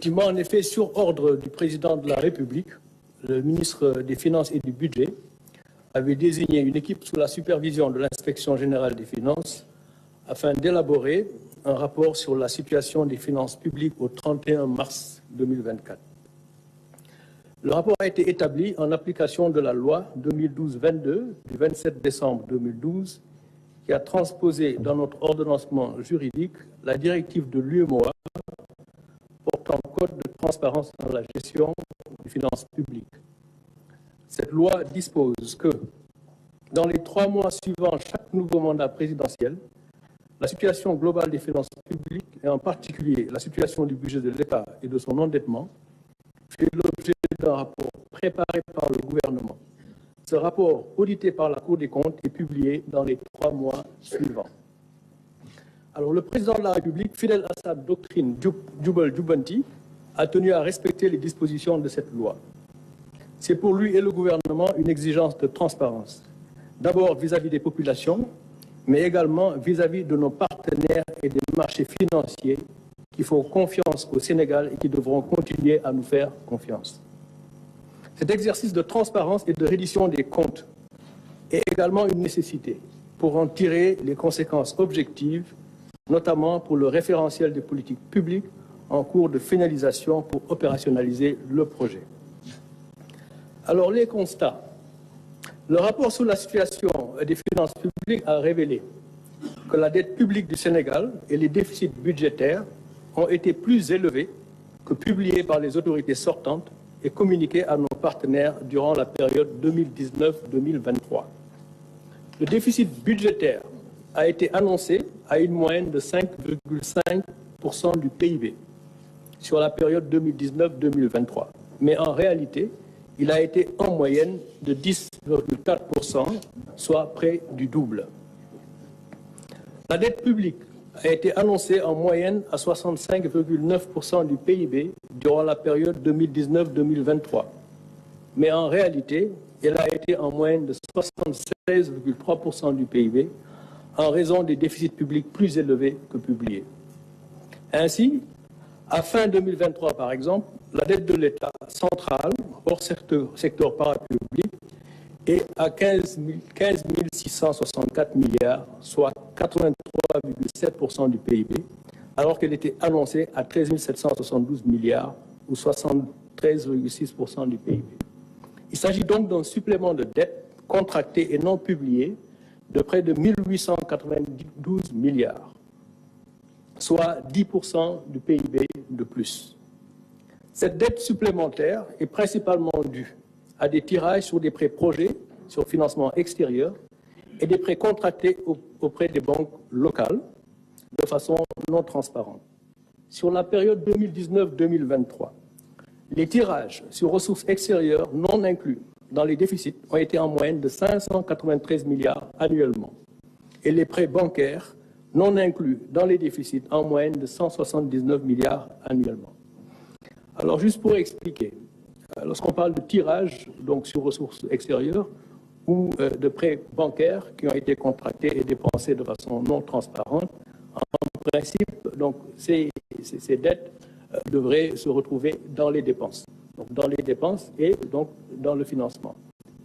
Effectivement, en effet, sur ordre du président de la République, le ministre des Finances et du Budget avait désigné une équipe sous la supervision de l'Inspection générale des finances afin d'élaborer un rapport sur la situation des finances publiques au 31 mars 2024. Le rapport a été établi en application de la loi 2012-22 du 27 décembre 2012 qui a transposé dans notre ordonnancement juridique la directive de l'UEMOA portant code de transparence dans la gestion des finances publiques. Cette loi dispose que, dans les 3 mois suivant chaque nouveau mandat présidentiel, la situation globale des finances publiques, et en particulier la situation du budget de l'État et de son endettement, fait l'objet d'un rapport préparé par le gouvernement. Ce rapport, audité par la Cour des comptes, est publié dans les 3 mois suivants. Alors, le président de la République, fidèle à sa doctrine Jubal-Jubanti, a tenu à respecter les dispositions de cette loi. C'est pour lui et le gouvernement une exigence de transparence, d'abord vis-à-vis des populations, mais également vis-à-vis de nos partenaires et des marchés financiers qui font confiance au Sénégal et qui devront continuer à nous faire confiance. Cet exercice de transparence et de reddition des comptes est également une nécessité pour en tirer les conséquences objectives, notamment pour le référentiel des politiques publiques en cours de finalisation pour opérationnaliser le projet. Alors, les constats. Le rapport sur la situation des finances publiques a révélé que la dette publique du Sénégal et les déficits budgétaires ont été plus élevés que publiés par les autorités sortantes et communiqués à nos partenaires durant la période 2019-2023. Le déficit budgétaire a été annoncé à une moyenne de 5,5% du PIB sur la période 2019-2023. Mais en réalité, il a été en moyenne de 10,4%, soit près du double. La dette publique a été annoncée en moyenne à 65,9% du PIB durant la période 2019-2023. Mais en réalité, elle a été en moyenne de 76,3% du PIB en raison des déficits publics plus élevés que publiés. Ainsi, à fin 2023, par exemple, la dette de l'État central, hors secteur parapublic, est à 15 664 milliards, soit 83,7% du PIB, alors qu'elle était annoncée à 13 772 milliards, ou 73,6% du PIB. Il s'agit donc d'un supplément de dette contractée et non publiée de près de 1 892 milliards, soit 10% du PIB de plus. Cette dette supplémentaire est principalement due à des tirages sur des prêts projets sur financement extérieur et des prêts contractés auprès des banques locales de façon non transparente. Sur la période 2019-2023, les tirages sur ressources extérieures non inclus dans les déficits ont été en moyenne de 593 milliards annuellement et les prêts bancaires non inclus dans les déficits en moyenne de 179 milliards annuellement. Alors, juste pour expliquer, lorsqu'on parle de tirage donc sur ressources extérieures ou de prêts bancaires qui ont été contractés et dépensés de façon non transparente, en principe, donc, ces dettes devraient se retrouver dans les dépenses. Donc, dans les dépenses et donc dans le financement.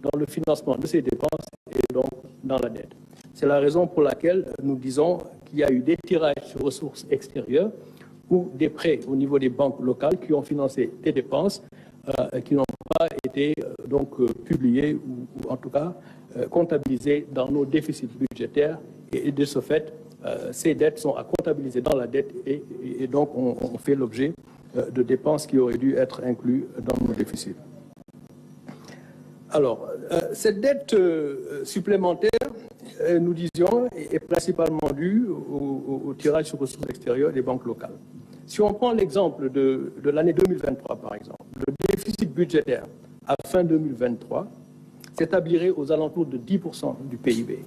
Dans le financement de ces dépenses et donc dans la dette. C'est la raison pour laquelle nous disons qu'il y a eu des tirages sur ressources extérieures ou des prêts au niveau des banques locales qui ont financé des dépenses qui n'ont pas été publiés ou en tout cas comptabilisés dans nos déficits budgétaires et de ce fait, ces dettes sont à comptabiliser dans la dette et donc on fait l'objet de dépenses qui auraient dû être incluses dans nos déficits. Alors, cette dette supplémentaire, nous disions, est principalement due au tirage sur ressources extérieures des banques locales. Si on prend l'exemple de l'année 2023, par exemple, le déficit budgétaire à fin 2023 s'établirait aux alentours de 10% du PIB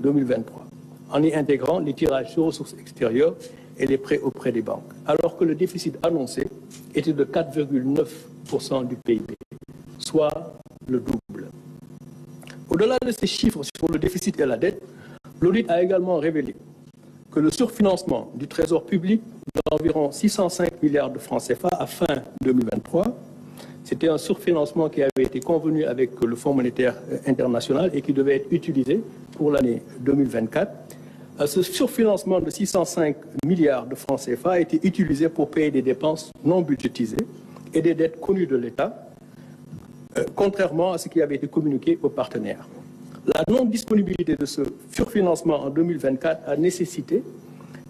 2023, en y intégrant les tirages sur ressources extérieures et les prêts auprès des banques, alors que le déficit annoncé était de 4,9% du PIB, soit le double. Au-delà de ces chiffres sur le déficit et la dette, l'audit a également révélé que le surfinancement du Trésor public d'environ 605 milliards de francs CFA à fin 2023, c'était un surfinancement qui avait été convenu avec le Fonds monétaire international et qui devait être utilisé pour l'année 2024. Ce surfinancement de 605 milliards de francs CFA a été utilisé pour payer des dépenses non budgétisées et des dettes connues de l'État, contrairement à ce qui avait été communiqué aux partenaires. La non-disponibilité de ce surfinancement en 2024 a nécessité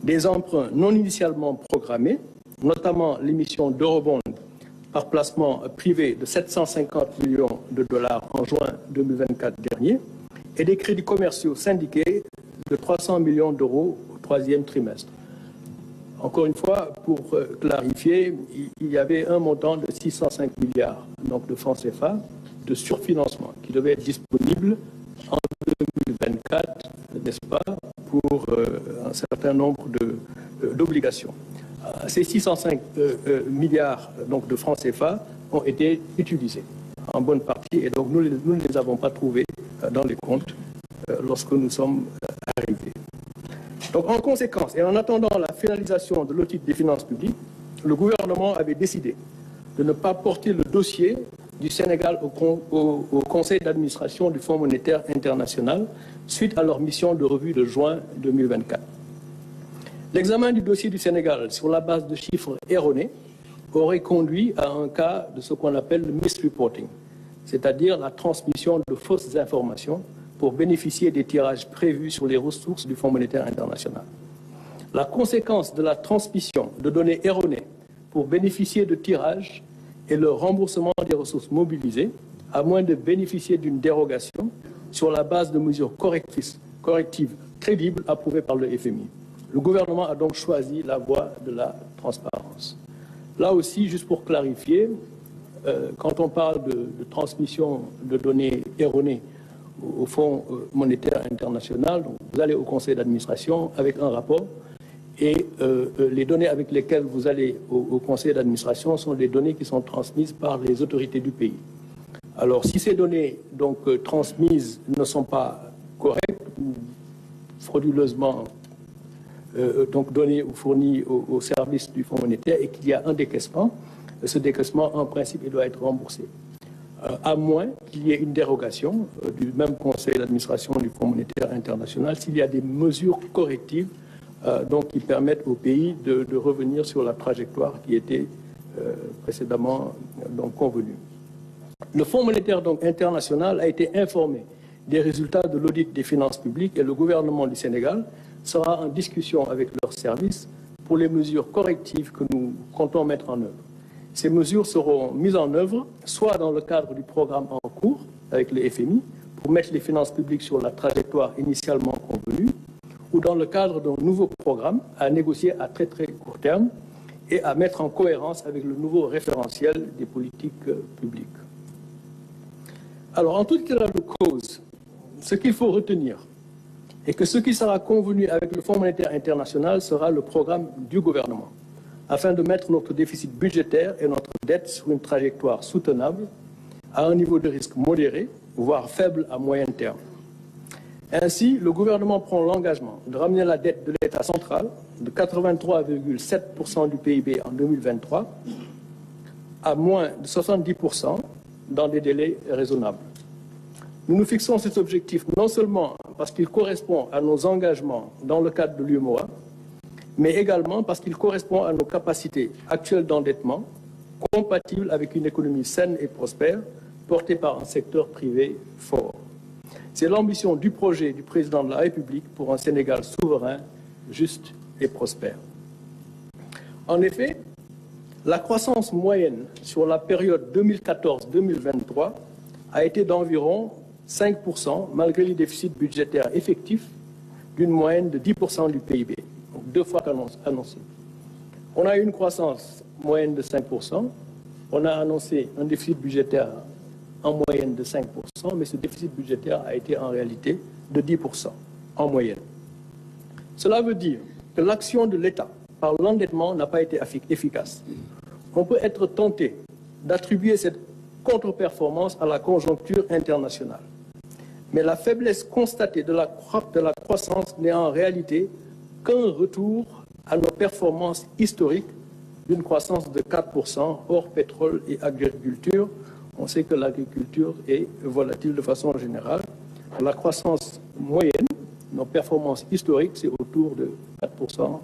des emprunts non initialement programmés, notamment l'émission d'eurobonds par placement privé de 750 millions de dollars en juin 2024 dernier, et des crédits commerciaux syndiqués de 300 millions d'euros au troisième trimestre. Encore une fois, pour clarifier, il y avait un montant de 605 milliards donc de francs CFA de surfinancement qui devait être disponible en 2024, n'est-ce pas, pour un certain nombre d'obligations. Ces 605 milliards donc, de francs CFA ont été utilisés en bonne partie et donc nous ne les avons pas trouvés dans les comptes lorsque nous sommes arrivés. Donc en conséquence et en attendant la finalisation de l'audit des finances publiques, le gouvernement avait décidé de ne pas porter le dossier du Sénégal au Conseil d'administration du Fonds monétaire international suite à leur mission de revue de juin 2024. L'examen du dossier du Sénégal sur la base de chiffres erronés aurait conduit à un cas de ce qu'on appelle le misreporting, c'est-à-dire la transmission de fausses informations pour bénéficier des tirages prévus sur les ressources du Fonds monétaire international. La conséquence de la transmission de données erronées pour bénéficier de tirages est le remboursement des ressources mobilisées, à moins de bénéficier d'une dérogation sur la base de mesures correctives crédibles approuvées par le FMI. Le gouvernement a donc choisi la voie de la transparence. Là aussi, juste pour clarifier, quand on parle de transmission de données erronées au Fonds monétaire international, donc vous allez au conseil d'administration avec un rapport et les données avec lesquelles vous allez au conseil d'administration sont des données qui sont transmises par les autorités du pays. Alors si ces données donc transmises ne sont pas correctes ou frauduleusement donc données ou fournies au service du Fonds monétaire et qu'il y a un décaissement, ce décaissement en principe il doit être remboursé. À moins qu'il y ait une dérogation du même conseil d'administration du Fonds monétaire international s'il y a des mesures correctives donc, qui permettent au pays de revenir sur la trajectoire qui était précédemment donc, convenue. Le Fonds monétaire donc, international a été informé des résultats de l'audit des finances publiques et le gouvernement du Sénégal sera en discussion avec leurs services pour les mesures correctives que nous comptons mettre en œuvre. Ces mesures seront mises en œuvre soit dans le cadre du programme en cours avec le FMI pour mettre les finances publiques sur la trajectoire initialement convenue ou dans le cadre d'un nouveau programme à négocier à très court terme et à mettre en cohérence avec le nouveau référentiel des politiques publiques. Alors, en tout état de cause, ce qu'il faut retenir est que ce qui sera convenu avec le Fonds monétaire international sera le programme du gouvernement, afin de mettre notre déficit budgétaire et notre dette sur une trajectoire soutenable à un niveau de risque modéré, voire faible à moyen terme. Ainsi, le gouvernement prend l'engagement de ramener la dette de l'État central de 83,7% du PIB en 2023 à moins de 70% dans des délais raisonnables. Nous nous fixons cet objectif non seulement parce qu'il correspond à nos engagements dans le cadre de l'UEMOA, mais également parce qu'il correspond à nos capacités actuelles d'endettement, compatibles avec une économie saine et prospère, portée par un secteur privé fort. C'est l'ambition du projet du président de la République pour un Sénégal souverain, juste et prospère. En effet, la croissance moyenne sur la période 2014-2023 a été d'environ 5% malgré les déficits budgétaires effectifs d'une moyenne de 10% du PIB, donc 2 fois qu'annoncé. On a eu une croissance moyenne de 5%, on a annoncé un déficit budgétaire en moyenne de 5%, mais ce déficit budgétaire a été en réalité de 10% en moyenne. Cela veut dire que l'action de l'État par l'endettement n'a pas été efficace. On peut être tenté d'attribuer cette contre-performance à la conjoncture internationale. Mais la faiblesse constatée de la croissance n'est en réalité qu'un retour à nos performances historiques d'une croissance de 4% hors pétrole et agriculture. On sait que l'agriculture est volatile de façon générale. La croissance moyenne, nos performances historiques, c'est autour de 4%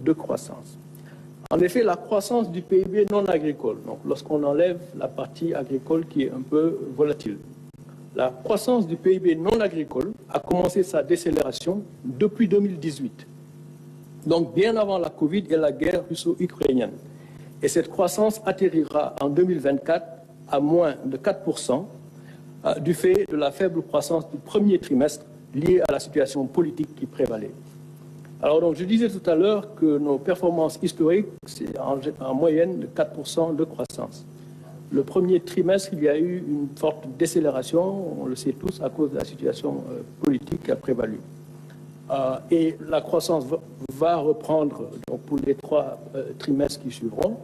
de croissance. En effet, la croissance du PIB non agricole, donc lorsqu'on enlève la partie agricole qui est un peu volatile, la croissance du PIB non agricole a commencé sa décélération depuis 2018, donc bien avant la Covid et la guerre russo-ukrainienne. Et cette croissance atterrira en 2024 à moins de 4% du fait de la faible croissance du premier trimestre liée à la situation politique qui prévalait. Alors donc, je disais tout à l'heure que nos performances historiques, c'est en moyenne de 4% de croissance. Le premier trimestre, il y a eu une forte décélération, on le sait tous, à cause de la situation politique qui a prévalu. Et la croissance va reprendre donc, pour les 3 trimestres qui suivront,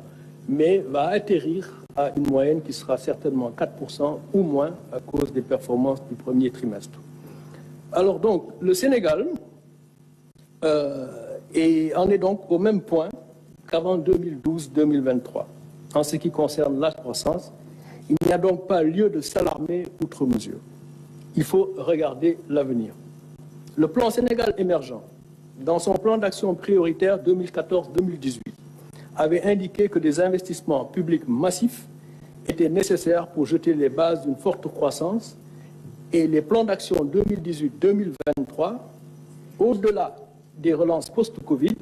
mais va atterrir à une moyenne qui sera certainement 4% ou moins à cause des performances du premier trimestre. Alors donc, le Sénégal en est donc au même point qu'avant 2012-2023. En ce qui concerne la croissance, il n'y a donc pas lieu de s'alarmer outre mesure. Il faut regarder l'avenir. Le plan Sénégal émergent, dans son plan d'action prioritaire 2014-2018, avait indiqué que des investissements publics massifs étaient nécessaires pour jeter les bases d'une forte croissance et les plans d'action 2018-2023, au-delà des relances post-Covid,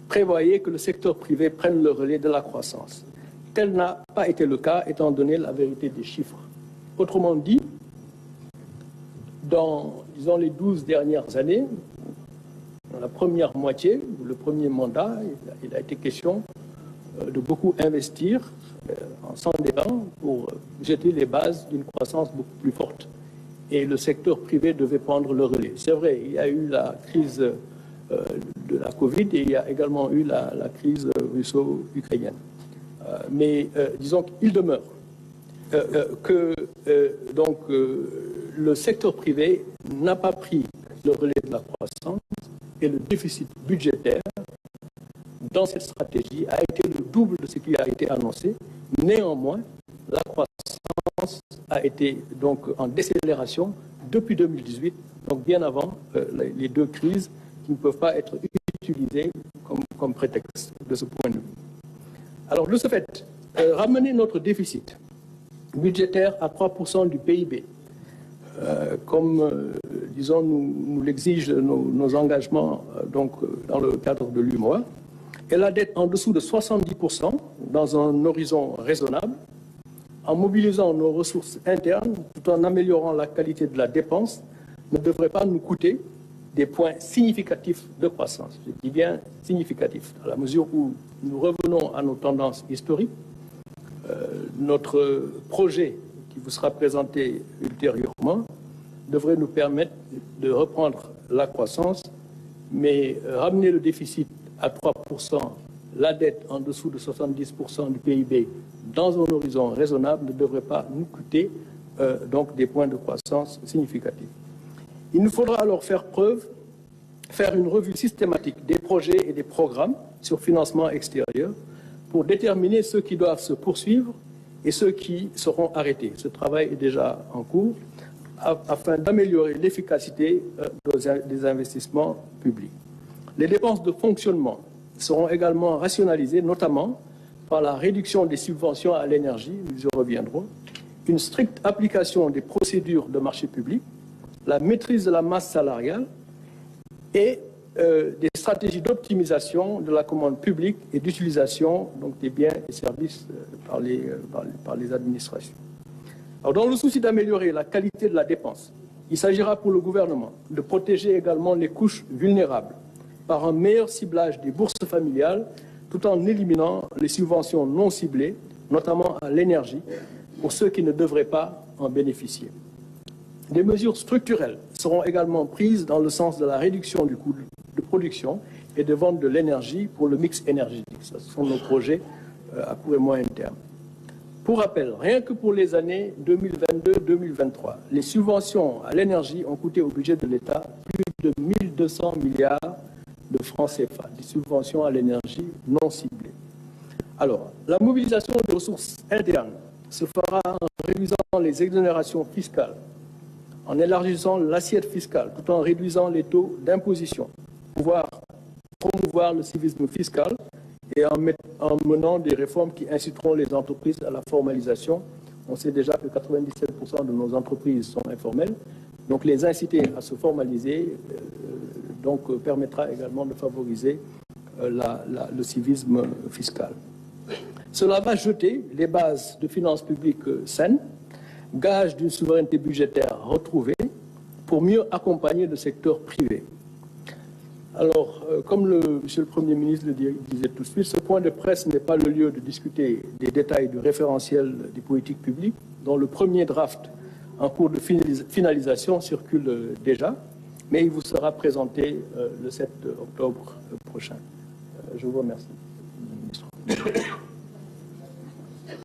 prévoyaient que le secteur privé prenne le relais de la croissance. Tel n'a pas été le cas, étant donné la vérité des chiffres. Autrement dit, dans, disons, les 12 dernières années, dans la première moitié, le premier mandat, il a été question de beaucoup investir en s'endettant pour jeter les bases d'une croissance beaucoup plus forte. Et le secteur privé devait prendre le relais. C'est vrai, il y a eu la crise de la Covid et il y a également eu la crise russo-ukrainienne. Mais disons qu'il demeure que le secteur privé n'a pas pris le relais de la croissance et le déficit budgétaire dans cette stratégie a été le double de ce qui a été annoncé. Néanmoins, la croissance a été donc en décélération depuis 2018, donc bien avant les 2 crises qui ne peuvent pas être utilisées comme prétexte de ce point de vue. Alors, de ce fait, ramener notre déficit budgétaire à 3% du PIB, comme, disons, nous l'exigent nos engagements dans le cadre de l'UMOA, et la dette en dessous de 70% dans un horizon raisonnable, en mobilisant nos ressources internes tout en améliorant la qualité de la dépense, ne devrait pas nous coûter des points significatifs de croissance. Je dis bien significatifs, dans la mesure où nous revenons à nos tendances historiques. Notre projet qui vous sera présenté ultérieurement devrait nous permettre de reprendre la croissance, mais ramener le déficit à 3%, la dette en dessous de 70% du PIB dans un horizon raisonnable ne devrait pas nous coûter donc des points de croissance significatifs. Il nous faudra alors faire une revue systématique des projets et des programmes sur financement extérieur pour déterminer ceux qui doivent se poursuivre et ceux qui seront arrêtés. Ce travail est déjà en cours afin d'améliorer l'efficacité des investissements publics. Les dépenses de fonctionnement seront également rationalisées, notamment par la réduction des subventions à l'énergie, nous y reviendrons, une stricte application des procédures de marché public, la maîtrise de la masse salariale et des stratégies d'optimisation de la commande publique et d'utilisation des biens et services par les administrations. Alors, dans le souci d'améliorer la qualité de la dépense, il s'agira pour le gouvernement de protéger également les couches vulnérables par un meilleur ciblage des bourses familiales tout en éliminant les subventions non ciblées, notamment à l'énergie, pour ceux qui ne devraient pas en bénéficier. Des mesures structurelles seront également prises dans le sens de la réduction du coût de production et de vente de l'énergie pour le mix énergétique. Ce sont nos projets à court et moyen terme. Pour rappel, rien que pour les années 2022-2023, les subventions à l'énergie ont coûté au budget de l'État plus de 1 200 milliards de francs CFA, des subventions à l'énergie non ciblées. Alors, la mobilisation des ressources internes se fera en réduisant les exonérations fiscales, en élargissant l'assiette fiscale, tout en réduisant les taux d'imposition, pouvoir promouvoir le civisme fiscal et en menant des réformes qui inciteront les entreprises à la formalisation. On sait déjà que 97% de nos entreprises sont informelles, donc les inciter à se formaliser permettra également de favoriser le civisme fiscal. Cela va jeter les bases de finances publiques saines, gage d'une souveraineté budgétaire retrouvée, pour mieux accompagner le secteur privé. Alors, comme Monsieur le Premier ministre le disait tout de suite, ce point de presse n'est pas le lieu de discuter des détails du référentiel des politiques publiques, dont le premier draft en cours de finalisation circule déjà, mais il vous sera présenté le 7 octobre prochain. Je vous remercie, Monsieur le Ministre.